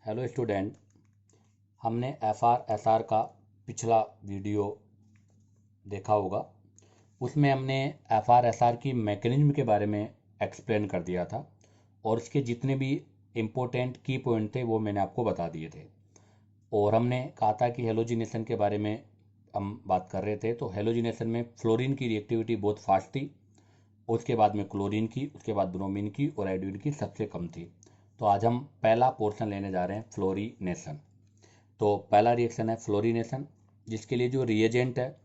Hello student, हमने FR/SR का पिछला वीडियो देखा होगा। उसमें हमने FR/SR की मैकेनिज्म के बारे में एक्सप्लेन कर दिया था और उसके जितने भी इम्पोर्टेंट की पॉइंट थे वो मैंने आपको बता दिए थे। और हमने कहा था कि हेलोजिनेशन के बारे में हम बात कर रहे थे, तो हेलोजिनेशन में फ्लोरीन की रिएक्टिविटी बहुत फास्ट थी, उसके बाद में क्लोरीन की, उसके बाद ब्रोमीन की और आयोडीन की सबसे कम थी। तो आज हम पहला पोर्शन लेने जा रहे हैं, फ्लोरीनेशन। तो पहला रिएक्शन है फ्लोरीनेशन, जिसके लिए जो रिएजेंट है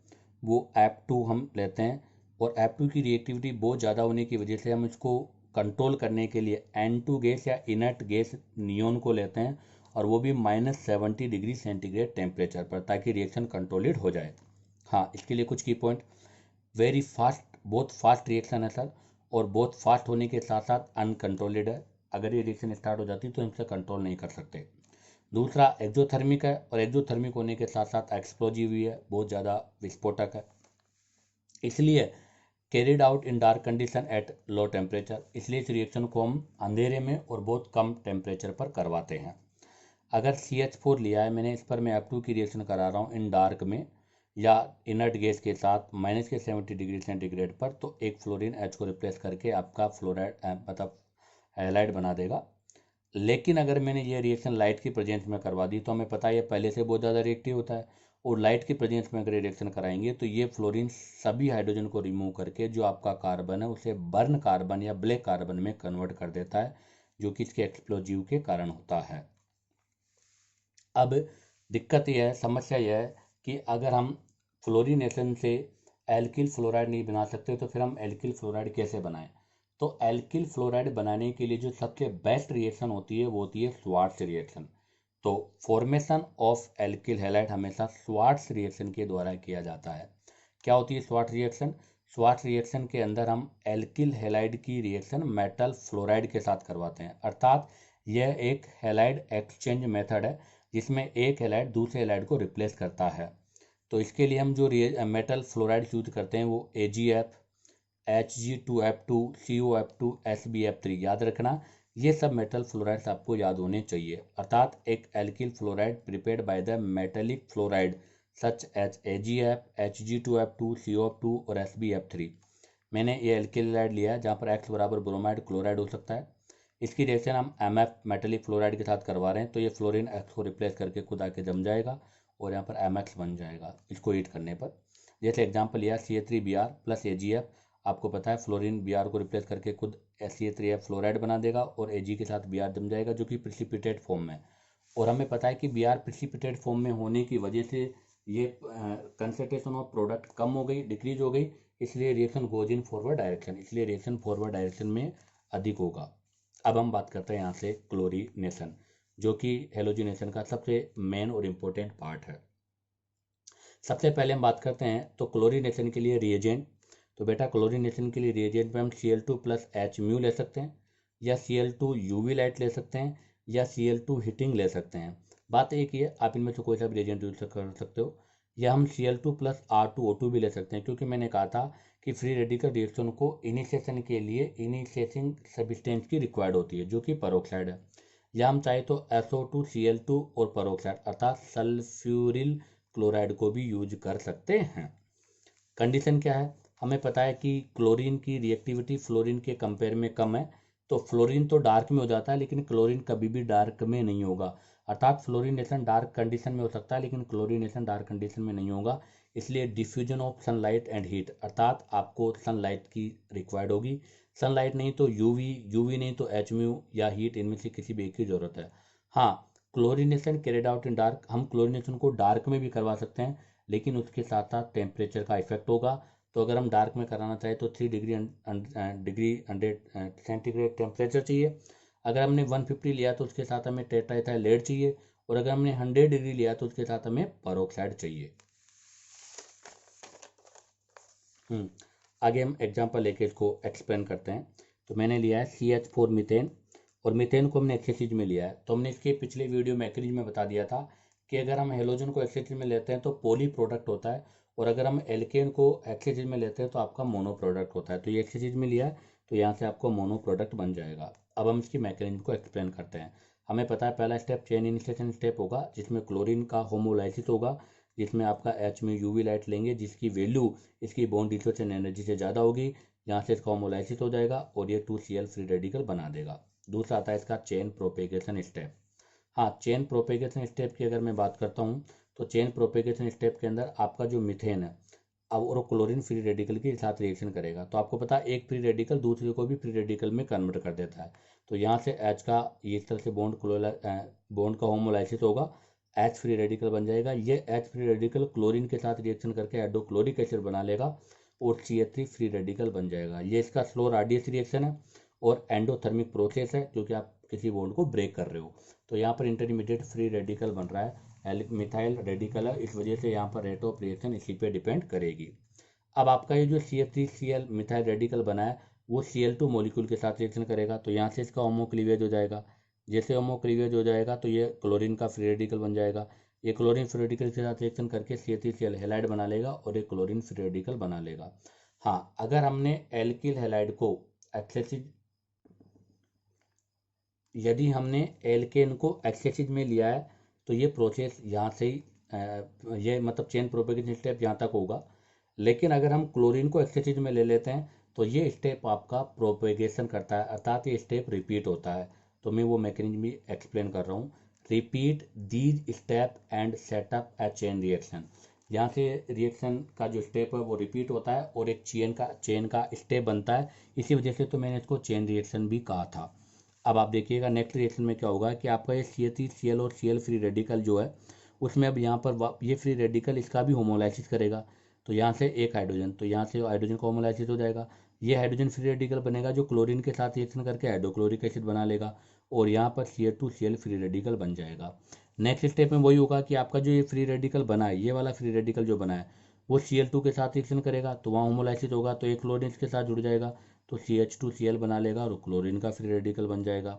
वो F2 हम लेते हैं। और F2 की रिएक्टिविटी बहुत ज़्यादा होने की वजह से हम इसको कंट्रोल करने के लिए N2 गैस या इनर्ट गैस नियोन को लेते हैं, और वो भी -70 डिग्री सेंटीग्रेड टेम्परेचर पर, ताकि रिएक्शन कंट्रोल्ड हो जाए। हाँ, इसके लिए कुछ की पॉइंट, वेरी फास्ट, बहुत फास्ट रिएक्शन है सर, और बहुत फास्ट होने के साथ साथ अनकंट्रोल्ड है। अगर ये रिएक्शन स्टार्ट हो जाती तो इनसे कंट्रोल नहीं कर सकते। दूसरा एक्जोथर्मिक है, और एक्जोथर्मिक होने के साथ साथ एक्सप्लोजिव भी है, बहुत ज़्यादा विस्फोटक है, इसलिए carried out in dark condition at low temperature. इसलिए इस रिएक्शन को हम अंधेरे में और बहुत कम टेम्परेचर पर करवाते हैं। अगर CH4 लिया है मैंने, इस पर मैं F2 की रिएक्शन करा रहा हूँ इन डार्क में या इनर्ट गैस के साथ -70 डिग्री सेंटीग्रेड पर, तो एक फ्लोरीन H को रिप्लेस करके आपका फ्लोराइड मतलब हैलाइड बना देगा। लेकिन अगर मैंने ये रिएक्शन लाइट की प्रेजेंस में करवा दी, तो हमें पता है ये पहले से बहुत ज़्यादा रिएक्टिव होता है, और लाइट की प्रेजेंस में अगर ये रिएक्शन कराएंगे तो ये फ्लोरीन सभी हाइड्रोजन को रिमूव करके जो आपका कार्बन है उसे बर्न कार्बन या ब्लैक कार्बन में कन्वर्ट कर देता है, जो कि इसके एक्सप्लोजिव के कारण होता है। अब दिक्कत यह है, समस्या यह है कि अगर हम फ्लोरीनेशन से एल्किल फ्लोराइड नहीं बना सकते, तो फिर हम एल्किल फ्लोराइड कैसे बनाएं? तो एल्किल फ्लोराइड बनाने के लिए जो सबसे बेस्ट रिएक्शन होती है वो होती है स्वार्ट्स रिएक्शन। तो फॉर्मेशन ऑफ एल्किल हैलाइड हमेशा स्वार्ट्स रिएक्शन के द्वारा किया जाता है। क्या होती है स्वार्ट्स रिएक्शन? स्वार्ट्स रिएक्शन के अंदर हम एल्किल हैलाइड की रिएक्शन मेटल फ्लोराइड के साथ करवाते हैं, अर्थात यह एक हैलाइड एक्सचेंज मेथड है जिसमें एक हैलाइड दूसरे हैलाइड को रिप्लेस करता है। तो इसके लिए हम जो मेटल फ्लोराइड यूज करते हैं वो AgF, Hg2F2, COF2, SbF3, याद रखना ये सब मेटल फ्लोराइड्स आपको याद होने चाहिए। अर्थात एक alkyl fluoride prepared by the metallic fluoride such as AgF, Hg2F2, COF2 और SbF3। मैंने ये एल्किल हैलाइड लिया है जहाँ पर X बराबर ब्रोमाइड क्लोराइड हो सकता है। इसकी रिएक्शन हम MF मेटेलिक फ्लोराइड के साथ करवा रहे हैं, तो ये फ्लोरीन X को रिप्लेस करके खुद आके जम जाएगा और यहाँ पर MX बन जाएगा इसको हीट करने पर। जैसे एग्जांपल लिया CH3Br प्लस AgF, आपको पता है फ्लोरीन Br को रिप्लेस करके खुद CH3F फ्लोराइड बना देगा और Ag के साथ Br जम जाएगा, जो कि प्रिसिपिटेट फॉर्म में। और हमें पता है कि Br प्रिसिपिटेट फॉर्म में होने की वजह से ये कंसंट्रेशन ऑफ प्रोडक्ट कम हो गई, डिक्रीज हो गई, इसलिए reaction goes in forward direction, इसलिए रिएक्शन फॉरवर्ड डायरेक्शन में अधिक होगा। अब हम बात करते हैं यहाँ से क्लोरीनेशन, जो कि हेलोजिनेशन का सबसे मेन और इम्पोर्टेंट पार्ट है। सबसे पहले हम बात करते हैं तो क्लोरीनेशन के लिए रिएजेंट। तो बेटा क्लोरीनेशन के लिए रिएजेंट में हम Cl2 प्लस H म्यू ले सकते हैं, या Cl2 UV लाइट ले सकते हैं, या Cl2 हीटिंग ले सकते हैं। बात एक ही है, आप इनमें से कोई सा भी रिएजेंट यूज कर सकते हो, या हम Cl2 प्लस R2O2 भी ले सकते हैं, क्योंकि मैंने कहा था कि फ्री रेडिकल रिएक्शन को इनिशिएशन के लिए इनिशिएटिंग सब्सटेंस की रिक्वायर्ड होती है, जो कि पेरोक्साइड है। या हम चाहे तो SO2 Cl2 और पेरोक्साइड अर्थात सल्फ्यूरिल क्लोराइड को भी यूज कर सकते हैं। कंडीशन क्या है? हमें पता है कि क्लोरीन की रिएक्टिविटी फ्लोरीन के कंपेयर में कम है, तो फ्लोरीन तो डार्क में हो जाता है लेकिन क्लोरीन कभी भी डार्क में नहीं होगा। अर्थात फ्लोरीनेशन डार्क कंडीशन में हो सकता है लेकिन क्लोरीनेशन डार्क कंडीशन में नहीं होगा। इसलिए diffusion of sunlight and heat, अर्थात आपको सनलाइट की रिक्वायर्ड होगी। सनलाइट नहीं तो यूवी नहीं तो H म्यू या हीट, इनमें से किसी भी एक की जरूरत है। हाँ, chlorination carried out in dark, हम क्लोरीनेशन को डार्क में भी करवा सकते हैं, लेकिन उसके साथ साथ टेम्परेचर का इफेक्ट होगा। तो अगर हम डार्क में कराना चाहें तो 3 डिग्री 100 सेंटीग्रेड टेम्परेचर चाहिए। अगर हमने 150 लिया तो उसके साथ हमें टेट्राइथाइलेट चाहिए, और अगर हमने 100 डिग्री लिया तो उसके साथ हमें पेरोक्साइड चाहिए। आगे हम एग्जांपल लेके इसको एक्सप्लेन करते हैं। तो मैंने लिया है CH4 मीथेन, और मीथेन को हमने एक्सेसिज में लिया है। तो हमने इसके पिछले वीडियो मैकेनिज्म में बता दिया था कि अगर हम हेलोजन को एक्सेसिज में लेते हैं तो पॉली प्रोडक्ट होता है, और अगर हम एल्केन को एक्सेसिज में लेते हैं तो आपका मोनो प्रोडक्ट होता है। तो ये एक्सेसिज में लिया है तो यहाँ से आपको मोनो प्रोडक्ट बन जाएगा। अब हम इसकी मैकेनिज्म को एक्सप्लेन करते हैं। हमें पता है पहला स्टेप चेन इनिशिएशन स्टेप होगा, जिसमें क्लोरीन का होमोलाइसिस होगा, जिसमें आपका एच में यूवी लाइट लेंगे जिसकी वैल्यू इसकी बॉन्ड डिसोसिएशन एनर्जी से ज़्यादा होगी। यहाँ से इसका होमोलाइसिस हो जाएगा और ये 2Cl फ्री रेडिकल बना देगा। दूसरा आता है इसका चेन प्रोपेगेशन स्टेप। हाँ, चेन प्रोपेगेशन स्टेप की अगर मैं बात करता हूँ तो चेन प्रोपेगेशन स्टेप के अंदर आपका जो मिथेन है अब और क्लोरीन फ्री रेडिकल के साथ रिएक्शन करेगा, तो आपको पता है एक फ्री रेडिकल दूसरे को भी फ्री रेडिकल में कन्वर्ट कर देता है। तो यहाँ से एच का ये इस तरह से बॉन्ड का होमोलाइसिस होगा, एच फ्री रेडिकल बन जाएगा। ये एच फ्री रेडिकल क्लोरीन के साथ रिएक्शन करके हाइड्रोक्लोरिक एसिड बना लेगा और CH3 फ्री रेडिकल बन जाएगा। ये इसका स्लो रेडियस रिएक्शन है और एंडोथर्मिक प्रोसेस है, क्योंकि आप किसी बॉन्ड को ब्रेक कर रहे हो। तो यहाँ पर इंटरमीडिएट फ्री रेडिकल बन रहा है, मिथाइल रेडिकल है, इस वजह से यहाँ पर रेट ऑफ रिएक्शन इसी पे डिपेंड करेगी। अब आपका ये जो CH3Cl मिथाइल रेडिकल बना है वो Cl2 मॉलिक्यूल के साथ रिएक्शन करेगा, तो यहाँ से इसका होमो क्लीवेज हो जाएगा। जैसे होमो क्लीवेज हो जाएगा तो ये क्लोरीन का फ्री रेडिकल बन जाएगा। ये क्लोरीन फ्री रेडिकल के साथ रिएक्शन करके CH3Cl हैलाइड बना लेगा और एक क्लोरीन फ्री रेडिकल बना लेगा। हाँ, अगर हमने एल्किल हैलाइड को एक्सेसिव यदि हमने एल्केन को एक्सेसिव में लिया है तो ये प्रोसेस यहाँ से ही ये मतलब चेन प्रोपेगेशन स्टेप यहाँ तक होगा। लेकिन अगर हम क्लोरीन को एक्सेसिव में ले लेते हैं तो ये स्टेप आपका प्रोपेगेशन करता है, अर्थात ये स्टेप रिपीट होता है। तो मैं वो मैकेनिज्म भी एक्सप्लेन कर रहा हूँ। Repeat these step and setup A chain reaction. यहाँ से रिएक्शन का जो स्टेप है वो रिपीट होता है और एक चेन का स्टेप बनता है। इसी वजह से तो मैंने इसको चेन रिएक्शन भी कहा था। अब आप देखिएगा नेक्स्ट रिएक्शन में क्या होगा कि आपका ये CH3Cl और Cl फ्री रेडिकल जो है उसमें अब यहाँ पर ये फ्री रेडिकल इसका भी होमोलाइसिस करेगा। तो यहाँ से एक हाइड्रोजन, तो यहाँ से हाइड्रोजन का होमोलाइसिस हो जाएगा। ये हाइड्रोजन फ्री रेडिकल बनेगा जो क्लोरीन के साथ रिएक्शन करके हाइड्रोक्लोरिक एसिड बना लेगा और यहाँ पर CH2Cl फ्री रेडिकल बन जाएगा। नेक्स्ट स्टेप में वही होगा कि आपका जो ये फ्री रेडिकल बना है, ये वाला फ्री रेडिकल जो बना है वो Cl2 के साथ रिएक्शन करेगा, तो वहाँ होमोलाइसिस होगा तो एक क्लोरीन के साथ जुड़ जाएगा तो CH2Cl बना लेगा और क्लोरीन का फ्री रेडिकल बन जाएगा।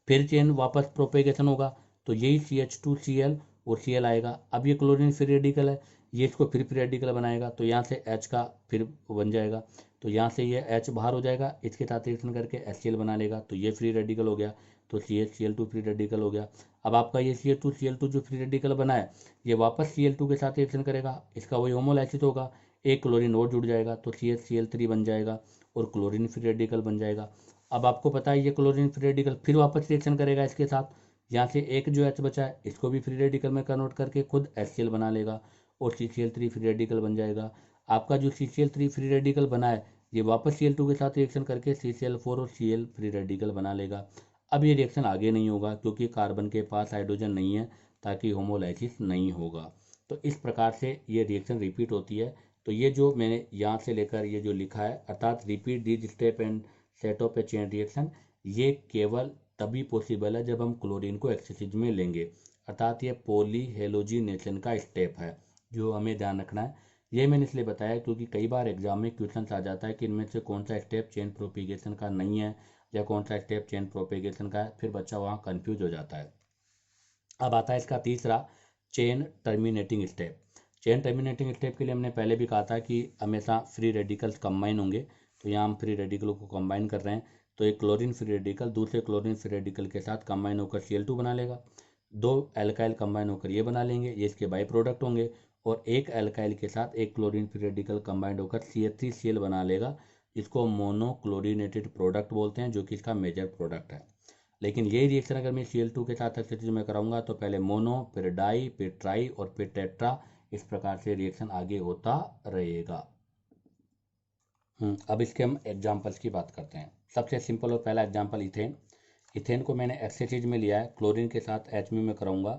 फिर चेन वापस प्रोपेगेशन होगा तो यही CH2Cl और Cl आएगा। अब ये क्लोरीन फ्री रेडिकल है, ये इसको फिर फ्री रेडिकल बनाएगा तो यहाँ से H का फिर बन जाएगा, तो यहाँ से ये H बाहर हो जाएगा, इसके साथ रिएक्शन करके HCl बना लेगा तो ये फ्री रेडिकल हो गया, तो CHCl2 फ्री रेडिकल हो गया। अब आपका ये CH2Cl2 जो फ्री रेडिकल बना है ये वापस Cl2 के साथ रिएक्शन करेगा, इसका वही होमोलाइसिस होगा, एक क्लोरीन और जुड़ जाएगा तो CHCl3 बन जाएगा और क्लोरीन फ्री रेडिकल बन जाएगा। अब आपको पता है ये क्लोरीन फ्री रेडिकल फिर वापस रिएक्शन करेगा इसके साथ, यहाँ से एक जो H बचा है इसको भी फ्री रेडिकल में कन्वर्ट करके खुद HCl बना लेगा और CCl3 फ्री रेडिकल बन जाएगा। आपका जो CCl3 फ्री रेडिकल बना है ये वापस Cl2 के साथ रिएक्शन करके CCl4 और Cl फ्री रेडिकल बना लेगा। अब ये रिएक्शन आगे नहीं होगा क्योंकि कार्बन के पास हाइड्रोजन नहीं है, ताकि होमोलाइसिस नहीं होगा। तो इस प्रकार से ये रिएक्शन रिपीट होती है। तो ये जो मैंने यहाँ से लेकर ये जो लिखा है अर्थात repeat these step and set of A chain reaction, ये केवल तभी पॉसिबल है जब हम क्लोरीन को एक्सेसिव में लेंगे, अर्थात ये पॉली हेलोजिनेशन का स्टेप है जो हमें ध्यान रखना है। ये मैंने इसलिए बताया क्योंकि कई बार एग्जाम में क्वेश्चन आ जाता है कि इनमें से कौन सा स्टेप चेन प्रोपिगेशन का नहीं है या कौन सा स्टेप चेन प्रोपिगेशन का है, फिर बच्चा वहाँ कंफ्यूज हो जाता है। अब आता है इसका तीसरा chain terminating step. Chain terminating step के लिए हमने पहले भी कहा था कि हमेशा फ्री रेडिकल्स कंबाइन होंगे, तो यहाँ हम फ्री रेडिकलों को कंबाइन कर रहे हैं। तो एक क्लोरीन फ्री रेडिकल दूसरे क्लोरीन फ्री रेडिकल के साथ कंबाइन होकर Cl2 बना लेगा, दो एल्काइल कंबाइन होकर ये बना लेंगे, ये इसके बाई प्रोडक्ट होंगे, और एक एल्काइल के साथ एक क्लोरीन फ्री रेडिकल कंबाइंड होकर CH3Cl बना लेगा, जिसको मोनोक्लोरीनेटेड प्रोडक्ट बोलते हैं जो कि इसका मेजर प्रोडक्ट है। लेकिन यही रिएक्शन अगर मैं Cl2 के साथ एक्सेसिव में कराऊंगा तो पहले मोनो, फिर डाई, फिर ट्राई और फिर टेट्रा, इस प्रकार से रिएक्शन आगे होता रहेगा। अब इसके हम एग्जाम्पल्स की बात करते हैं। सबसे सिंपल और पहला एग्जाम्पल इथेन। इथेन को मैंने एक्सेसिव में लिया है, क्लोरीन के साथ HMU में कराऊंगा।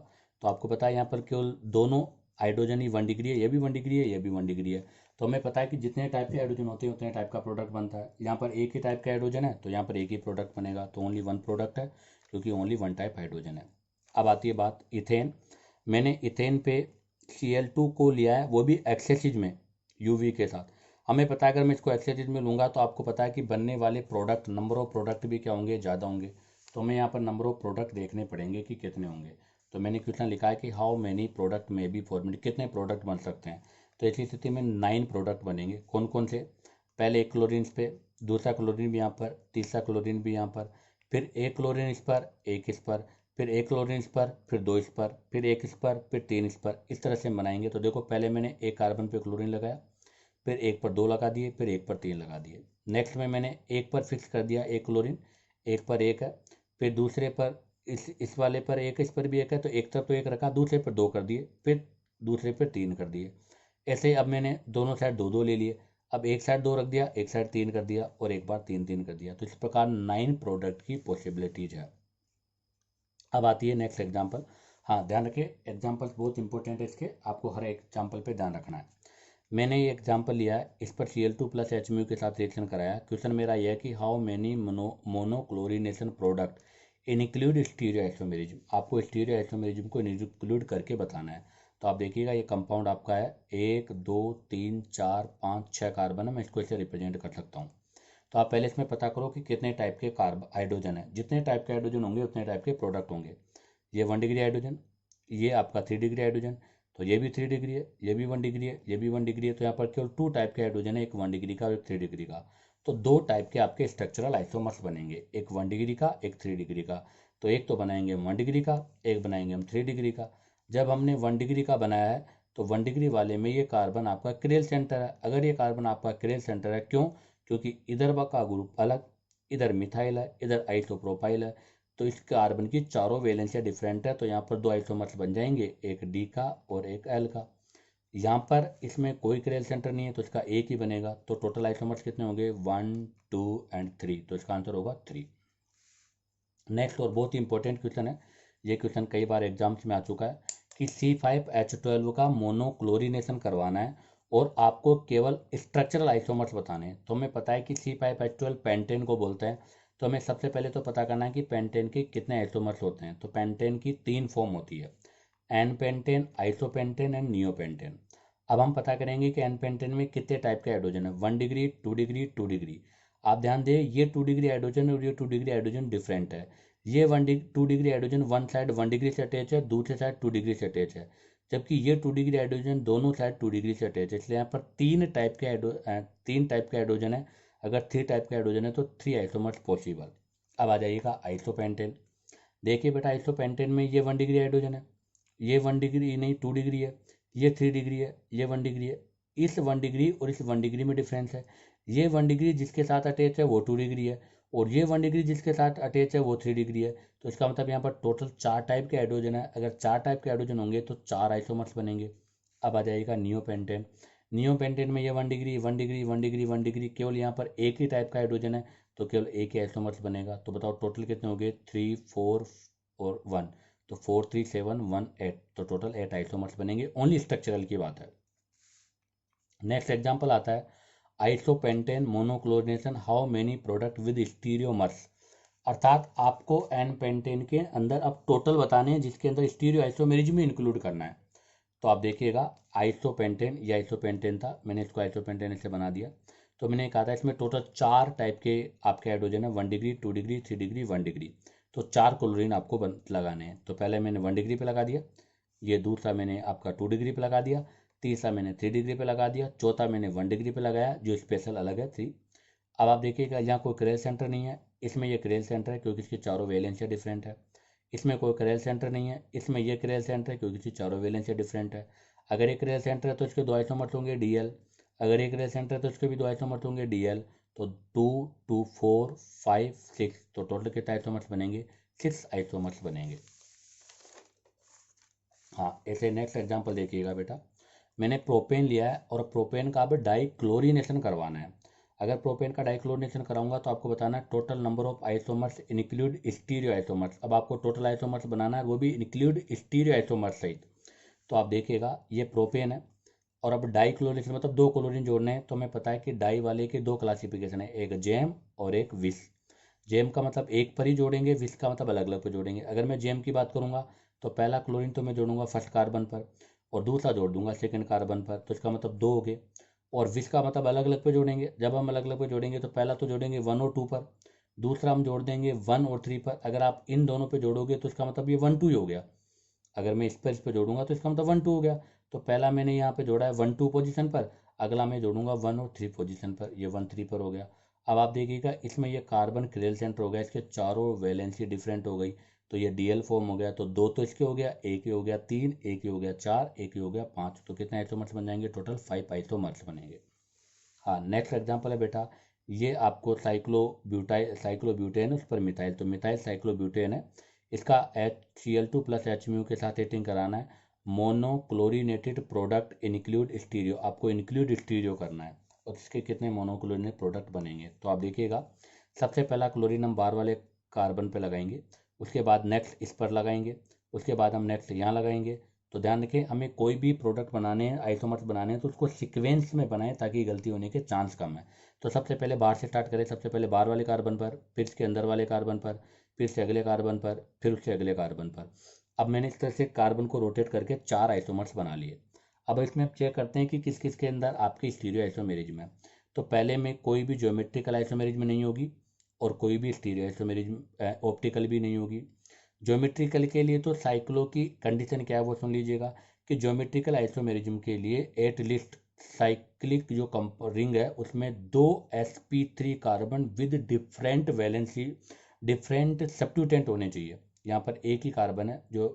तो आपको पता है यहाँ पर केवल दोनों हाइड्रोजन ही 1 डिग्री है, ये भी 1 डिग्री है, ये भी 1 डिग्री है। तो हमें पता है कि जितने टाइप के हाइड्रोजन होते हैं उतने टाइप का प्रोडक्ट बनता है। यहाँ पर एक ही टाइप का हाइड्रोजन है तो यहाँ पर एक ही प्रोडक्ट बनेगा, तो ओनली 1 प्रोडक्ट है क्योंकि ओनली 1 टाइप हाइड्रोजन है। अब आती है बात इथेन। मैंने इथेन पे Cl2 को लिया है, वो भी एक्सेसिव में UV के साथ। हमें पता है अगर मैं इसको एक्सेसिव में लूँगा तो आपको पता है कि बनने वाले प्रोडक्ट, नंबर ऑफ प्रोडक्ट भी क्या होंगे, ज़्यादा होंगे। तो हमें यहाँ पर नंबर ऑफ प्रोडक्ट देखने पड़ेंगे कि कितने होंगे। तो मैंने क्वेश्चन लिखा है कि हाउ मैनी प्रोडक्ट में बी फॉर्मेड, कितने प्रोडक्ट बन सकते हैं। तो ऐसी स्थिति में 9 प्रोडक्ट बनेंगे। कौन कौन से? पहले एक क्लोरीन पे, दूसरा क्लोरीन भी यहाँ पर, तीसरा क्लोरीन भी यहाँ पर, फिर एक क्लोरीन इस पर, एक इस पर, फिर एक क्लोरीन इस पर, फिर दो इस पर, फिर एक इस पर, फिर तीन इस पर, इस तरह से बनाएंगे। तो देखो पहले मैंने एक कार्बन पे क्लोरीन लगाया, फिर एक पर दो लगा दिए, फिर एक पर तीन लगा दिए। नेक्स्ट में मैंने एक पर फिक्स कर दिया एक क्लोरीन, एक पर एक है, फिर दूसरे पर इस वाले पर एक, इस पर भी एक है, तो एक तरफ तो एक रखा, दूसरे पर दो कर दिए, फिर दूसरे पर तीन कर दिए। ऐसे ही अब मैंने दोनों साइड दो दो ले लिए, अब एक साइड दो रख दिया, एक साइड तीन कर दिया, और एक बार तीन तीन कर दिया। तो इस प्रकार 9 प्रोडक्ट की पॉसिबिलिटीज है। अब आती है नेक्स्ट एग्जाम्पल। हाँ ध्यान रखिए, एग्जाम्पल्स बहुत इंपॉर्टेंट है इसके, आपको हर एग्जाम्पल पे ध्यान रखना है। मैंने ये एग्जाम्पल लिया है, इस पर Cl2 प्लस HMU के साथ रिएक्शन कराया। क्वेश्चन मेरा यह है कि how many monochlorination product include stereo isomerism. आपको स्टीरियो आइसोमेरिज्म को इंक्लूड करके बताना है। तो आप देखिएगा ये कंपाउंड आपका है 1 2 3 4 5 6 कार्बन है, मैं इसको इसे रिप्रेजेंट कर सकता हूँ। तो आप पहले इसमें पता करो कि कितने टाइप के हाइड्रोजन है। जितने टाइप के हाइड्रोजन होंगे उतने टाइप के प्रोडक्ट होंगे। ये 1 डिग्री हाइड्रोजन, ये आपका 3 डिग्री हाइड्रोजन, तो ये भी 3 डिग्री है, ये भी 1 डिग्री है, ये भी 1 डिग्री है। तो यहाँ पर केवल 2 टाइप के हाइड्रोजन है, एक 1 डिग्री का और एक 3 डिग्री का। तो दो टाइप के आपके स्ट्रक्चरल आइसोमर्स बनेंगे, एक 1 डिग्री का, एक 3 डिग्री का। तो एक तो बनाएंगे हम 1 डिग्री का, एक बनाएंगे हम 3 डिग्री का। जब हमने 1 डिग्री का बनाया है तो 1 डिग्री वाले में ये कार्बन आपका क्रेल सेंटर है। अगर ये कार्बन आपका क्रेल सेंटर है, क्यों? क्योंकि इधर का ग्रुप अलग, इधर मिथाइल है, इधर आइसोप्रोपाइल है, तो इस कार्बन की चारों वैलेंसियाँ डिफरेंट है। तो यहाँ पर दो आइसोमर्स बन जाएंगे, एक डी का और एक एल का। यहाँ पर इसमें कोई क्रेल सेंटर नहीं है तो इसका एक ही बनेगा। तो टोटल आइसोमर्स कितने होंगे? 1 2 एंड 3, तो इसका आंसर होगा 3। नेक्स्ट और बहुत ही इंपॉर्टेंट क्वेश्चन है, ये क्वेश्चन कई बार एग्जाम्स में आ चुका है कि C5H12 का मोनोक्लोरिनेशन करवाना है और आपको केवल स्ट्रक्चरल आइसोमर्स बताने हैं। तो हमें पता है कि C5H12 पेंटेन को बोलते हैं। तो हमें सबसे पहले तो पता करना है कि पेंटेन के कितने आइसोमर्स होते हैं। तो पेंटेन की 3 फॉर्म होती है, n pentane, isopentane and neopentane. अब हम पता करेंगे कि एन पेंटेन में कितने टाइप के हाइड्रोजन है, 1 डिग्री, 2 डिग्री, 2 डिग्री। आप ध्यान दें, ये 2 डिग्री हाइड्रोजन और ये 2 डिग्री हाइड्रोजन डिफरेंट है। ये 2 degree hydrogen one side 1 degree से अटैच है, दूसरे साइड 2 डिग्री से अटैच है, जबकि ये 2 डिग्री हाइड्रोजन दोनों साइड 2 डिग्री से अटैच है। इसलिए यहाँ पर तीन टाइप के हाइड्रोजन है। अगर 3 टाइप के हाइड्रोजन है तो 3 आइसोमर्स पॉसिबल। अब आ जाइएगा आइसोपेंटेन। देखिए बेटा, आइसोपेंटेन में ये 1 डिग्री हाइड्रोजन है, ये 1 डिग्री नहीं 2 डिग्री है, ये 3 डिग्री है, ये 1 डिग्री है। इस 1 डिग्री और इस 1 डिग्री में डिफरेंस है। ये 1 डिग्री जिसके साथ अटैच है वो 2 डिग्री है, और ये 1 डिग्री जिसके साथ अटैच है वो 3 डिग्री है। तो इसका मतलब यहाँ पर टोटल 4 टाइप के हाइड्रोजन है। अगर 4 टाइप के हाइड्रोजन होंगे तो 4 आइसोमर्स बनेंगे। अब आ जाएगा नियोपेंटेन। नियोपेंटेन में ये 1 डिग्री 1 डिग्री 1 डिग्री 1 डिग्री, केवल यहाँ पर एक ही टाइप का हाइड्रोजन है, तो केवल एक ही आइसोमर्स बनेगा। तो बताओ टोटल कितने हो गए? 3 4 और 1, तो 4 3 7 1 8, तो टोटल 8 आइसोमर्स बनेंगे। ओनली स्ट्रक्चरल की बात है। नेक्स्ट एग्जांपल आता है isopentane monochlorination, how many product with stereomers. अर्थात आपको एन पेंटेन के अंदर अब टोटल बताने हैं जिसके अंदर स्टीरियो आइसोमेरिज्म में इंक्लूड करना है। तो आप देखिएगा आइसोपेंटेन, ये आइसोपेंटेन था, मैंने इसको आइसोपेंटेन से बना दिया। तो मैंने कहा था इसमें टोटल 4 टाइप के आपके हाइड्रोजन है, 1 डिग्री 2 डिग्री 3 डिग्री 1 डिग्री। तो 4 क्लोरीन आपको लगाने हैं। तो पहले मैंने 1 डिग्री पे लगा दिया, ये दूसरा मैंने आपका 2 डिग्री पे लगा दिया, तीसरा मैंने 3 डिग्री पे लगा दिया, चौथा मैंने 1 डिग्री पे लगाया जो स्पेशल अलग है 3। अब आप देखिएगा यहाँ कोई क्रेल सेंटर नहीं है, इसमें ये क्रेल सेंटर है क्योंकि इसकी चारों वैलेंसियाँ डिफरेंट है। इसमें कोई क्रेल सेंटर नहीं है, इसमें ये क्रेल सेंटर है क्योंकि इसकी चारों वैलेंसियाँ डिफरेंट है। अगर एक क्रेल सेंटर है तो इसके दो आइसोमर्स होंगे DL, अगर एक क्रेल सेंटर है तो इसके भी दो आइसोमर्स होंगे DL। तो 2 2 4 5 6, तो टोटल कितने आइसोमर्स बनेंगे? 6 आइसोमर्स बनेंगे। हाँ ऐसे नेक्स्ट एग्जांपल देखिएगा बेटा, मैंने प्रोपेन लिया है और प्रोपेन का अब डाइक्लोरिनेशन करवाना है। अगर प्रोपेन का डाइक्लोरिनेशन कराऊंगा तो आपको बताना है total number of isomers include stereo isomers. अब आपको टोटल आइसोमर्स बनाना है, वो भी इंक्लूड स्टीरियो आइसोमर्स सहित। तो आप देखिएगा ये प्रोपेन है और अब डाइक्लोरिनेशन मतलब दो क्लोरीन जोड़ने हैं। तो हमें पता है कि डाई वाले के दो क्लासिफिकेशन है, एक जेम और एक विस। जेम का मतलब एक पर ही जोड़ेंगे, विस का मतलब अलग अलग पर जोड़ेंगे। अगर मैं जेम की बात करूंगा तो पहला क्लोरीन तो मैं जोड़ूंगा फर्स्ट कार्बन पर और दूसरा जोड़ दूंगा सेकंड कार्बन पर, तो इसका मतलब दो हो गए। और विस का मतलब अलग अलग पे जोड़ेंगे। जब हम अलग अलग पे जोड़ेंगे तो पहला तो जोड़ेंगे 1 और 2 पर, दूसरा हम जोड़ देंगे 1 और 3 पर। अगर आप इन दोनों पे जोड़ोगे तो इसका मतलब ये 1 2 ही हो गया। अगर मैं इस पर जोड़ूंगा तो इसका मतलब 1 2 हो गया। तो पहला मैंने यहाँ पे जोड़ा है 1 2 पोजीशन पर, अगला मैं जोड़ूंगा 1 और 3 पोजीशन पर, ये 1 3 पर हो गया। अब आप देखिएगा इसमें ये कार्बन क्रेल सेंटर हो गया, इसके चारों वैलेंसी डिफरेंट हो गई। तो ये DL फॉर्म हो गया, तो 2 तो इसके हो गया, एक ये हो गया 3, एक ये हो गया 4, एक ये हो गया 5, तो कितने आइसोमर्स बन जाएंगे? टोटल 5 आइसोमर्स बनेंगे। हाँ, नेक्स्ट एग्जांपल है बेटा, ये आपको साइक्लोब्यूटेन उस पर मिथाइल, तो मिथाइल साइक्लोब्यूटेन है, इसका HCl2 प्लस HMU के साथ हीटिंग कराना है। मोनोक्लोरिनेटेड प्रोडक्ट इंक्लूड स्टीरियो, आपको इंक्लूड स्टीरियो करना है, और इसके कितने मोनोक्लोरिनेटेड प्रोडक्ट बनेंगे? तो आप देखिएगा, सबसे पहला क्लोरीन हम बार वाले कार्बन पे लगाएंगे, उसके बाद नेक्स्ट इस पर लगाएंगे, उसके बाद हम नेक्स्ट यहाँ लगाएंगे। तो ध्यान रखें, हमें कोई भी प्रोडक्ट बनाने हैं, आइसोमर्स बनाने हैं, तो उसको सीक्वेंस में बनाएं ताकि गलती होने के चांस कम है। तो सबसे पहले बाहर से स्टार्ट करें, सबसे पहले बाहर वाले कार्बन पर, फिर इसके अंदर वाले कार्बन पर, फिर से अगले कार्बन पर, फिर उससे अगले कार्बन पर। अब मैंने इस तरह से कार्बन को रोटेट करके 4 आइसोमर्स बना लिए। अब इसमें आप चेक करते हैं कि किस किस के अंदर आपकी स्टीरियो आइसोमेरिज्म है। तो पहले में कोई भी ज्योमेट्रिकल आइसोमेरिज्म नहीं होगी, और कोई भी स्टीरियो आइसोमेरिज्म ऑप्टिकल भी नहीं होगी। ज्योमेट्रिकल के लिए तो साइक्लो की कंडीशन क्या है वो सुन लीजिएगा, कि ज्योमेट्रिकल आइसोमेरिज्म के लिए एटलीस्ट साइक्लिक जो रिंग है उसमें 2 sp3 carbon with different valency, different substituent होने चाहिए। यहाँ पर एक ही कार्बन है जो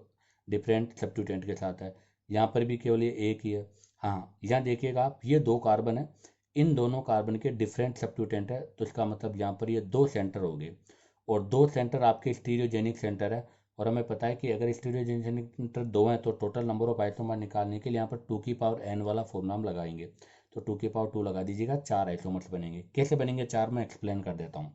डिफरेंट सब्स्टिट्यूटेंट के साथ है, यहाँ पर भी केवल ये एक ही है। हाँ, यहाँ देखिएगा आप, ये 2 कार्बन है, इन दोनों कार्बन के डिफरेंट सब्स्टिट्यूटेंट है, तो इसका मतलब यहाँ पर ये 2 सेंटर हो गए, और 2 सेंटर आपके स्टीरियोजेनिक सेंटर है। और हमें पता है कि अगर स्टीरियोजेनिक सेंटर 2 हैं तो टोटल नंबर ऑफ आइसोमर निकालने के लिए यहाँ पर 2 की पावर n वाला फॉर्मूला हम लगाएंगे। तो 2 की पावर 2 लगा दीजिएगा, 4 आइसोमर्स बनेंगे। कैसे बनेंगे 4, मैं एक्सप्लेन कर देता हूँ।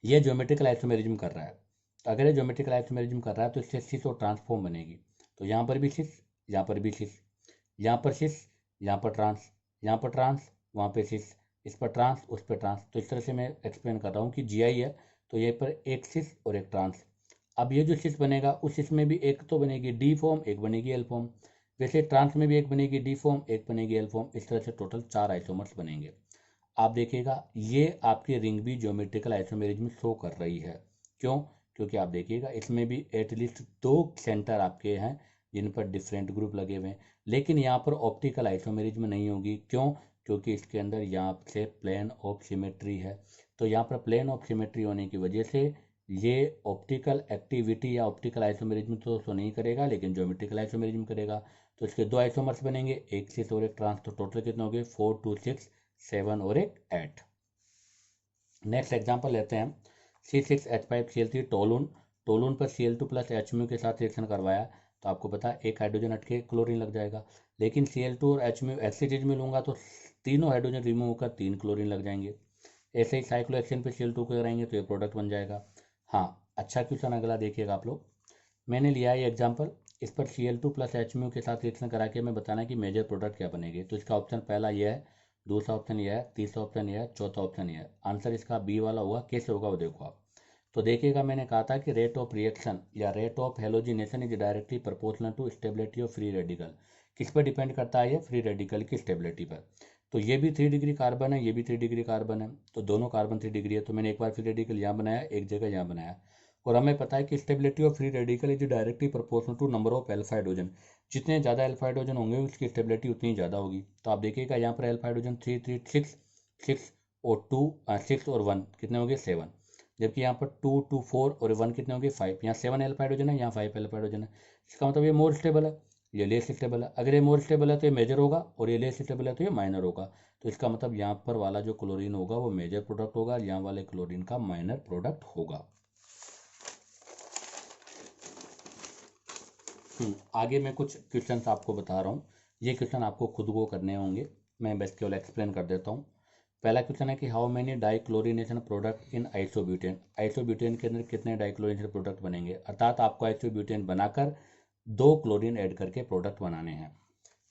ये ज्योमेट्रिकल आइसोमेरिज्म कर रहा है, तो अगर ये ज्योमेट्रिकल आइसोमेरिज्म कर रहा है तो इससे सिस और ट्रांसफॉर्म बनेगी। तो यहाँ पर भी सिस, यहाँ पर भी सिस, यहाँ पर सिस, यहाँ पर ट्रांस, यहाँ पर ट्रांस, वहाँ पे सिस, इस पर ट्रांस, उस पर ट्रांस। तो इस तरह से मैं एक्सप्लेन कर रहा हूँ कि GI है तो ये पर एक सिस और एक ट्रांस। अब ये जो सिस बनेगा उस सिस में भी एक तो बनेगी D फॉर्म, एक बनेगी L फॉर्म, वैसे ट्रांस में भी एक बनेगी D फॉर्म, एक बनेगी L फॉर्म। इस तरह से टोटल 4 आइसोमर्स बनेंगे। आप देखिएगा, ये आपकी रिंग भी ज्योमेट्रिकल आइसोमेरिज्म शो कर रही है। क्यों? क्योंकि आप देखिएगा इसमें भी एटलीस्ट 2 सेंटर आपके हैं जिन पर डिफरेंट ग्रुप लगे हुए हैं, लेकिन यहाँ पर ऑप्टिकल आइसोमेरिज्म नहीं होगी। क्यों? क्योंकि इसके अंदर यहाँ से प्लेन ऑफ सिमेट्री है, तो यहाँ पर प्लेन ऑफ सिमेट्री होने की वजह से ये ऑप्टिकल एक्टिविटी या ऑप्टिकल आइसोमेरिज्म तो शो नहीं करेगा, लेकिन ज्योमेट्रिकल आइसोमेरिज्म करेगा। तो इसके 2 आइसोमर्स बनेंगे, एक सिस और एक ट्रांस, तो टोटल कितने हो गए? 4 2 6 7 और एक 8। नेक्स्ट एग्जांपल लेते हैं हम, C6H5Cl3 टोलून, टोलून पर Cl2 प्लस HMU के साथ रिएक्शन करवाया, तो आपको पता है एक हाइड्रोजन हट के क्लोरीन लग जाएगा, लेकिन Cl2 और HMU ऐसी चीज में लूंगा तो तीनों हाइड्रोजन रिमूव होकर 3 क्लोरीन लग जाएंगे। ऐसे ही साइक्लो एक्शन पे Cl2 को कराएंगे तो ये प्रोडक्ट बन जाएगा। हाँ, अच्छा क्वेश्चन अगला देखिएगा आप लोग, मैंने लिया है ये एग्जाम्पल, इस पर Cl2 प्लस HMU के साथ रिएक्शन करा के मैं बताना कि मेजर प्रोडक्ट क्या बनेगी। तो इसका ऑप्शन पहला ये है, दूसरा ऑप्शन ये है, तीसरा ऑप्शन ये है, चौथा ऑप्शन ये है। आंसर इसका बी वाला होगा। कैसे होगा वो देखो आप। तो देखिएगा, मैंने कहा था कि रेट ऑफ रिएक्शन या rate of halogenation is directly proportional to stability of free radical. किस पर डिपेंड करता है? ये फ्री रेडिकल की स्टेबिलिटी पर। तो ये भी 3 डिग्री कार्बन है, ये भी 3 डिग्री कार्बन है, तो दोनों कार्बन 3 डिग्री है। तो मैंने एक बार फ्री रेडिकल यहाँ बनाया, एक जगह यहाँ बनाया, और हमें पता है कि stability of free radical is directly proportional to number of alpha hydrogen. जितने ज़्यादा अल्फा हाइड्रोजन होंगे उसकी स्टेबिलिटी उतनी ज़्यादा होगी। तो आप देखिएगा यहाँ पर अल्फा हाइड्रोजन 3 3 6 6 और 2 6 और 1 कितने हो गए? 7। जबकि यहाँ पर 2 2 4 और 1 कितने हो गए? 5। यहाँ 7 अल्फा हाइड्रोजन है, यहाँ 5 अल्फा हाइड्रोजन है। इसका मतलब ये मोर स्टेबल है, ये लेस स्टेबल है। अगर ये मोर स्टेबल है तो ये मेजर होगा, और ये लेस स्टेबल है तो ये माइनर होगा। तो इसका मतलब यहाँ पर वाला जो क्लोरीन होगा वो मेजर प्रोडक्ट होगा, यहाँ वाले क्लोरीन का माइनर प्रोडक्ट होगा। आगे मैं कुछ क्वेश्चंस आपको बता रहा हूँ, ये क्वेश्चन आपको खुद को करने होंगे, मैं बस केवल एक्सप्लेन कर देता हूँ। पहला क्वेश्चन है कि how many dichlorination product in isobutane, isobutane के अंदर कितने डाइक्लोरिनेशन प्रोडक्ट बनेंगे, अर्थात आपको आइसोब्यूटेन बनाकर 2 क्लोरीन ऐड करके प्रोडक्ट बनाने हैं।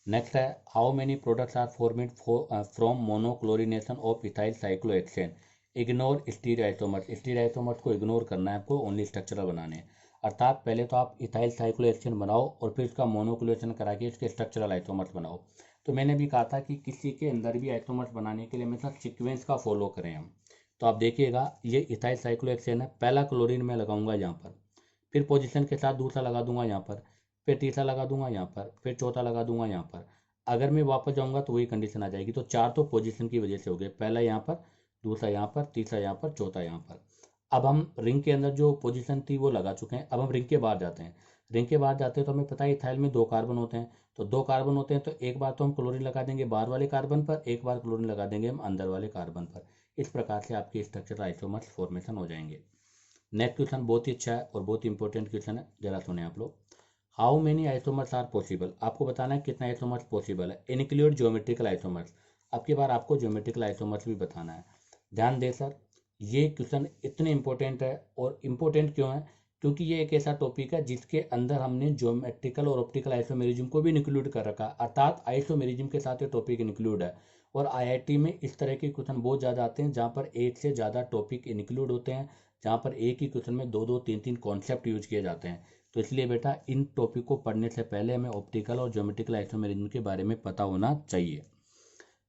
नेक्स्ट है, how many products are formed from monochlorination of ethyl cyclohexane, ignore stereo isomers, stereo isomers को इग्नोर करना है आपको, ओनली स्ट्रक्चरल बनाने हैं। अर्थात पहले तो आप इथाइल साइक्लोहेक्सेन बनाओ और फिर उसका मोनोक्लोरेशन करा के इसके स्ट्रक्चरल आइसोमर्स बनाओ। तो मैंने भी कहा था कि किसी के अंदर भी आइसोमर्स बनाने के लिए हमेशा सीक्वेंस का फॉलो करें हम। तो आप देखिएगा, ये इथाइल साइक्लोहेक्सेन है, पहला क्लोरीन मैं लगाऊंगा यहाँ पर, फिर पोजीशन के साथ दूसरा लगा दूंगा यहाँ पर, फिर तीसरा लगा दूंगा यहाँ पर, फिर चौथा लगा दूंगा यहाँ पर। अगर मैं वापस जाऊंगा तो वही कंडीशन आ जाएगी। तो 4 तो पोजीशन की वजह से हो गए, पहला यहाँ पर, दूसरा यहाँ पर, तीसरा यहाँ पर, चौथा यहाँ पर। अब हम रिंग के अंदर जो पोजीशन थी वो लगा चुके हैं। अब हम रिंग के बाहर जाते हैं। रिंग के बाहर जाते हैं तो हमें पता है इथाइल में 2 कार्बन होते हैं। तो 2 कार्बन होते हैं तो एक बार तो हम क्लोरीन लगा देंगे बाहर वाले कार्बन पर, एक बार क्लोरीन लगा देंगे हम अंदर वाले कार्बन पर। इस प्रकार से आपके स्ट्रक्चर आइसोमर्स फॉर्मेशन हो जाएंगे। नेक्स्ट क्वेश्चन बहुत ही अच्छा है और बहुत ही इंपॉर्टेंट क्वेश्चन है, जरा सुने आप लोग। How many isomers are possible, आपको बताना है कितना आइसोमर्स पॉसिबल है। इंक्लूड ज्योमेट्रिकल आइसोमर्स, अब की बार आपको ज्योमेट्रिकल आइसोमर्स भी बताना है। ध्यान दे सर, ये क्वेश्चन इतने इंपॉर्टेंट है। और इम्पोर्टेंट क्यों है? क्योंकि ये एक ऐसा टॉपिक है जिसके अंदर हमने ज्योमेट्रिकल और ऑप्टिकल आइसोमेरिज्म को भी इंक्लूड कर रखा है, अर्थात आइसोमेरिज्म के साथ ये टॉपिक इंक्लूड है। और आईआईटी में इस तरह के क्वेश्चन बहुत ज़्यादा आते हैं जहाँ पर एक से ज़्यादा टॉपिक इंक्लूड होते हैं, जहाँ पर एक ही क्वेश्चन में 2-2 3-3 कॉन्सेप्ट यूज किए जाते हैं। तो इसलिए बेटा इन टॉपिक को पढ़ने से पहले हमें ऑप्टिकल और ज्योमेट्रिकल आइसोमेरिज्म के बारे में पता होना चाहिए।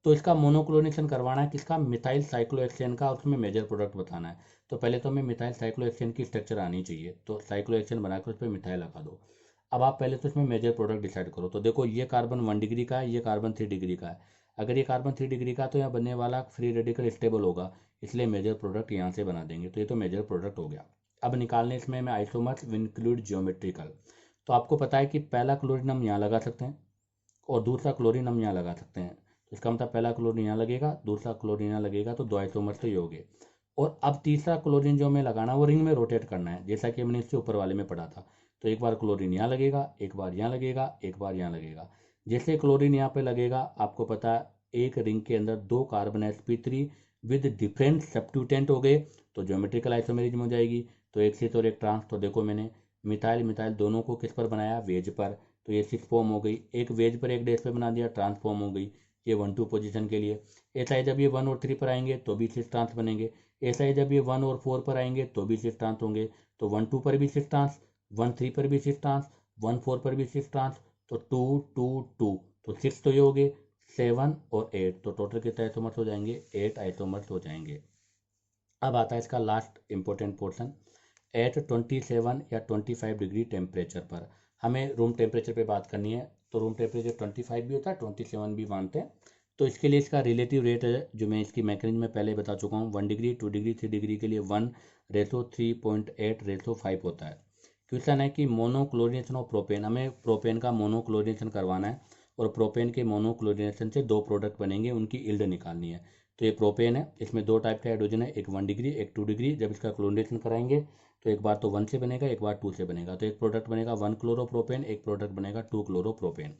तो इसका मोनोक्लोनेशन करवाना है किसका? मिथाइल साइक्लोहेक्सेन का, और उसमें मेजर प्रोडक्ट बताना है। तो पहले तो हमें मिथाइल साइक्लोहेक्सेन की स्ट्रक्चर आनी चाहिए। तो साइक्लोहेक्सेन बनाकर उस पर मिथाइल लगा दो। अब आप पहले तो इसमें मेजर प्रोडक्ट डिसाइड करो। तो देखो ये कार्बन 1 डिग्री का है, ये कार्बन 3 डिग्री का है। अगर ये कार्बन 3 डिग्री का तो यहाँ बनने वाला फ्री रेडिकल स्टेबल होगा, इसलिए मेजर प्रोडक्ट यहाँ से बना देंगे। तो ये तो मेजर प्रोडक्ट हो गया। अब निकालने इसमें हमें आइसोमर्स इंक्लूड ज्योमेट्रिकल। तो आपको पता है कि पहला क्लोरीन हम यहाँ लगा सकते हैं और दूसरा क्लोरीन हम यहाँ लगा सकते हैं। तो इसका मतलब पहला क्लोरीन यहाँ लगेगा, दूसरा क्लोरीन यहाँ लगेगा, तो 2 आइसोमर्स तो ये हो गए। और अब तीसरा क्लोरीन जो हमें लगाना है वो रिंग में रोटेट करना है, जैसा कि हमने इससे ऊपर वाले में पढ़ा था। तो एक बार क्लोरीन यहाँ लगेगा, एक बार यहाँ लगेगा, एक बार यहाँ लगेगा। जैसे क्लोरीन यहाँ पे लगेगा, आपको पता है एक रिंग के अंदर 2 कार्बन sp3 विद डिफरेंट सब्स्टिट्यूटेंट हो गए, तो ज्योमेट्रिकल आइसोमेरिज्म हो जाएगी। तो एक शीट और एक ट्रांस। तो देखो मैंने मिथाइल मिथाइल दोनों को किस पर बनाया? वेज पर। तो ये 6 फॉर्म हो गई। एक वेज पर एक डैश पे बना दिया, ट्रांसफॉर्म हो गई। ये 1-2 पोजीशन के लिए। ऐसा ही जब ये 1 और 3 पर आएंगे तो भी 6 ट्रांस बनेंगे। ऐसा ही जब ये 1 और 4 पर आएंगे तो भी 6 ट्रांस होंगे। तो 1-2 पर भी 6 ट्रांस, 1-3 पर भी 6 ट्रांस, 1-4 पर भी 6 ट्रांस। तो 2-2-2, तो 6 तो ये हो गए, 7 और 8, तो टोटल कितने आइसोमर्स हो जाएंगे? 8 आइसोमर्स हो जाएंगे। अब आता है इसका लास्ट इंपॉर्टेंट पोर्शन। एट 27 या 25 डिग्री टेम्परेचर पर, हमें रूम टेम्परेचर पे बात करनी है। तो रूम टेम्परेचर 25 भी होता है, 27 भी मानते हैं। तो इसके लिए इसका रिलेटिव रेट है जो मैं इसकी मैकेनिज्म में पहले बता चुका हूँ। 1 डिग्री, 2 डिग्री, 3 डिग्री के लिए 1:3.8:5 होता है। क्वेश्चन है कि मोनोक्लोरिनेशन ऑफ प्रोपेन, हमें प्रोपेन का मोनोक्लोरिनेशन करवाना है और प्रोपेन के मोनोक्लोरिनेशन से 2 प्रोडक्ट बनेंगे, उनकी इल्ड निकालनी है। तो ये प्रोपेन है, इसमें 2 टाइप का हाइड्रोजन है, एक 1 डिग्री एक 2 डिग्री। जब इसका क्लोरिनेशन कराएंगे तो एक बार तो 1 से बनेगा, एक बार 2 से बनेगा। तो एक प्रोडक्ट बनेगा 1 क्लोरोप्रोपेन, एक प्रोडक्ट बनेगा 2 क्लोरोप्रोपेन।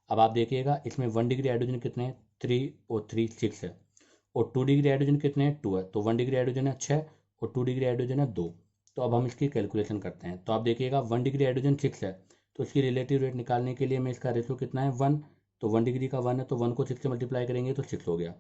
अब आप देखिएगा इसमें 1 डिग्री हाइड्रोजन कितने हैं? 3 और 3 6 है। और 2 डिग्री हाइड्रोजन कितने हैं? 2 है। तो 1 डिग्री हाइड्रोजन है 6 और 2 डिग्री हाइड्रोजन है 2। तो अब हम इसकी कैलकुलेशन करते हैं। तो आप देखिएगा 1 डिग्री हाइड्रोजन 6 है, तो इसकी रिलेटिव रेट निकालने के लिए मैं इसका रेशो कितना है? 1। तो 1 डिग्री का 1 है, तो 1 को 6 से मल्टीप्लाई करेंगे तो 6 हो गया।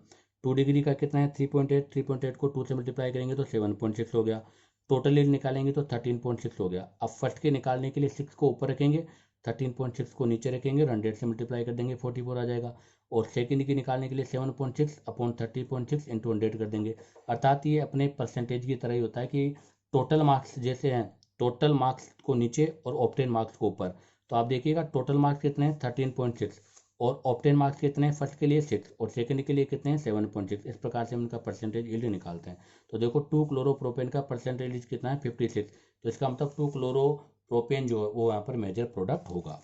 2 डिग्री का कितना है? 3.8, 3.8 को 2 से मल्टीप्लाई करेंगे तो 7.6 हो गया। टोटल रेट निकालेंगे तो 13.6 हो गया। अब फर्स्ट के निकालने के लिए 6 को ऊपर रखेंगे, 13.6 को नीचे रखेंगे और 100 से मल्टीप्लाई कर देंगे, 44 आ जाएगा। और सेकंड की निकालने के लिए 7.6 अपॉन 30.6 इंटू 100 कर देंगे। अर्थात ये अपने परसेंटेज की तरह ही होता है कि टोटल मार्क्स जैसे हैं, टोटल मार्क्स को नीचे और ऑप्टेन मार्क्स को ऊपर। तो आप देखिएगा टोटल मार्क्स कितने हैं? 13.6, और ऑप्टेन मार्क्स कितने हैं? फर्स्ट के लिए 6 और सेकंड के लिए कितने हैं? 7.6। इस प्रकार से हम इनका परसेंटेज यील्ड निकालते हैं। तो देखो 2 क्लोरोप्रोपेन का परसेंटेज कितना है? 56। तो इसका मतलब 2 क्लोरोप्रोपेन जो है वो यहाँ पर मेजर प्रोडक्ट होगा।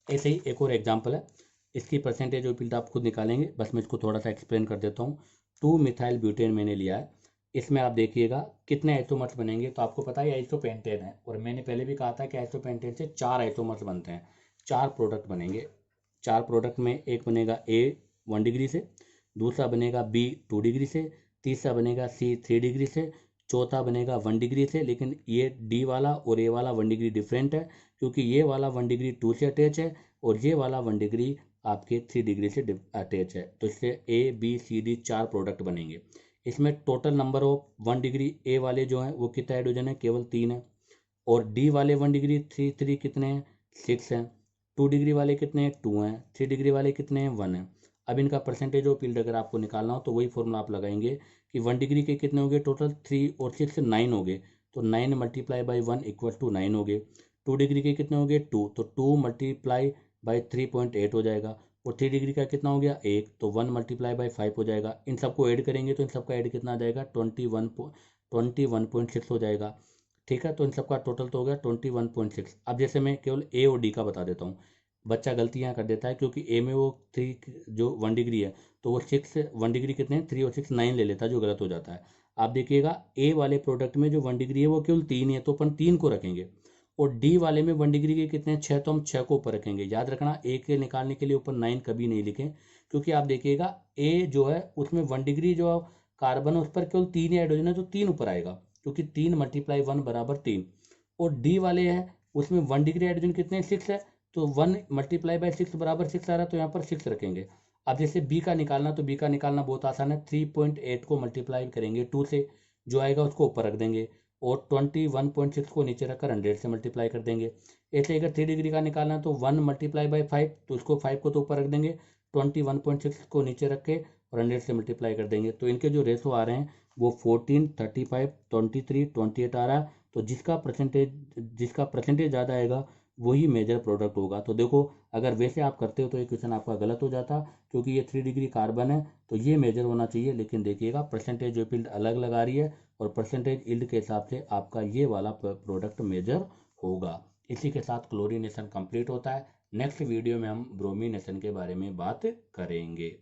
ऐसे ही एक और एग्जाम्पल है, इसकी परसेंटेज ऑफ यील्ड आप खुद निकालेंगे, बस मैं इसको थोड़ा सा एक्सप्लेन कर देता हूँ। 2 मिथाइल ब्यूटेन मैंने लिया है, इसमें आप देखिएगा कितने आइसोमर्स बनेंगे। तो आपको पता है आइसोपेंटेन है, और मैंने पहले भी कहा था कि आइसोपेंटेन से 4 आइसोमर्स बनते हैं, 4 प्रोडक्ट बनेंगे। 4 प्रोडक्ट में एक बनेगा ए 1 डिग्री से, दूसरा बनेगा बी 2 डिग्री से, तीसरा बनेगा सी 3 डिग्री से, चौथा बनेगा 1 डिग्री से। लेकिन ये डी वाला और ए वाला 1 डिग्री डिफरेंट है, क्योंकि ये वाला 1 डिग्री 2 से अटैच है और ये वाला 1 डिग्री आपके 3 डिग्री से अटैच है। तो इससे A B C D 4 product बनेंगे। इसमें total number of 1 degree A वाले जो हैं वो कितना हाइड्रोजन है? केवल 3 है। और डी वाले 1 डिग्री 3 कितने हैं? 6 हैं। 2 डिग्री वाले कितने हैं? 2 हैं। 3 डिग्री वाले कितने हैं? 1 है। अब इनका परसेंटेज ऑफ यील्ड अगर आपको निकालना हो तो वही फॉर्मूला आप लगाएंगे कि 1 डिग्री के कितने हो गए? टोटल 3 और 6 9 हो गए, तो 9 मल्टीप्लाई बाई 1 इक्वल टू 9 हो गए। 2 डिग्री के कितने हो गए? 2, तो 2 मल्टीप्लाई बाई 3.8 हो जाएगा। और 3 डिग्री का कितना हो गया? 1, तो 1 मल्टीप्लाई बाई 5 हो जाएगा। इन सबको ऐड करेंगे तो इन सबका ऐड कितना आ जाएगा? 21.6 हो जाएगा। ठीक है, तो इन सबका टोटल तो हो गया 21.6। अब जैसे मैं केवल ए और डी का बता देता हूँ। बच्चा गलती यहाँ कर देता है, क्योंकि ए में वो 3 जो 1 डिग्री है, तो वो 6 1 डिग्री कितने हैं, 3 और 6 9 ले लेता है, जो गलत हो जाता है। आप देखिएगा ए वाले प्रोडक्ट में जो 1 डिग्री है वो केवल 3 है, तो अपन 3 को रखेंगे। और डी वाले में 1 डिग्री के कितने हैं, 6, तो हम 6 को ऊपर रखेंगे। याद रखना, ए के निकालने के लिए ऊपर 9 कभी नहीं लिखें, क्योंकि आप देखिएगा ए जो है उसमें 1 डिग्री जो कार्बन है उस पर केवल 3 हाइड्रोजन है, तो 3 ऊपर आएगा, क्योंकि 3 × 1 बराबर 3। और डी वाले हैं उसमें 1 डिग्री हाइड्रोजन कितने 6 है, तो 1 × 6 बराबर 6 आ रहा है, तो यहाँ पर 6 रखेंगे। अब जैसे बी का निकालना, तो बी का निकालना बहुत आसान है। 3.8 को मल्टीप्लाई करेंगे 2 से, जो आएगा उसको ऊपर रख देंगे, और 21.6 को नीचे रखकर 100 से मल्टीप्लाई कर देंगे। ऐसे अगर 3 डिग्री का निकालना, तो 1 × 5, तो उसको 5 को तो ऊपर रख देंगे, 21.6 को नीचे रख के और 100 से मल्टीप्लाई कर देंगे। तो इनके जो रेशो आ रहे हैं वो 14, 35, 23, 28 आ रहा है। तो जिसका परसेंटेज ज़्यादा आएगा वही मेजर प्रोडक्ट होगा। तो देखो, अगर वैसे आप करते हो तो ये क्वेश्चन आपका गलत हो जाता, क्योंकि ये 3 डिग्री कार्बन है, तो ये मेजर होना चाहिए। लेकिन देखिएगा, परसेंटेज ऑफ यील्ड अलग लगा रही है, और परसेंटेज यील्ड के हिसाब से आपका ये वाला प्रोडक्ट मेजर होगा। इसी के साथ क्लोरीनेशन कंप्लीट होता है। नेक्स्ट वीडियो में हम ब्रोमीनेशन के बारे में बात करेंगे।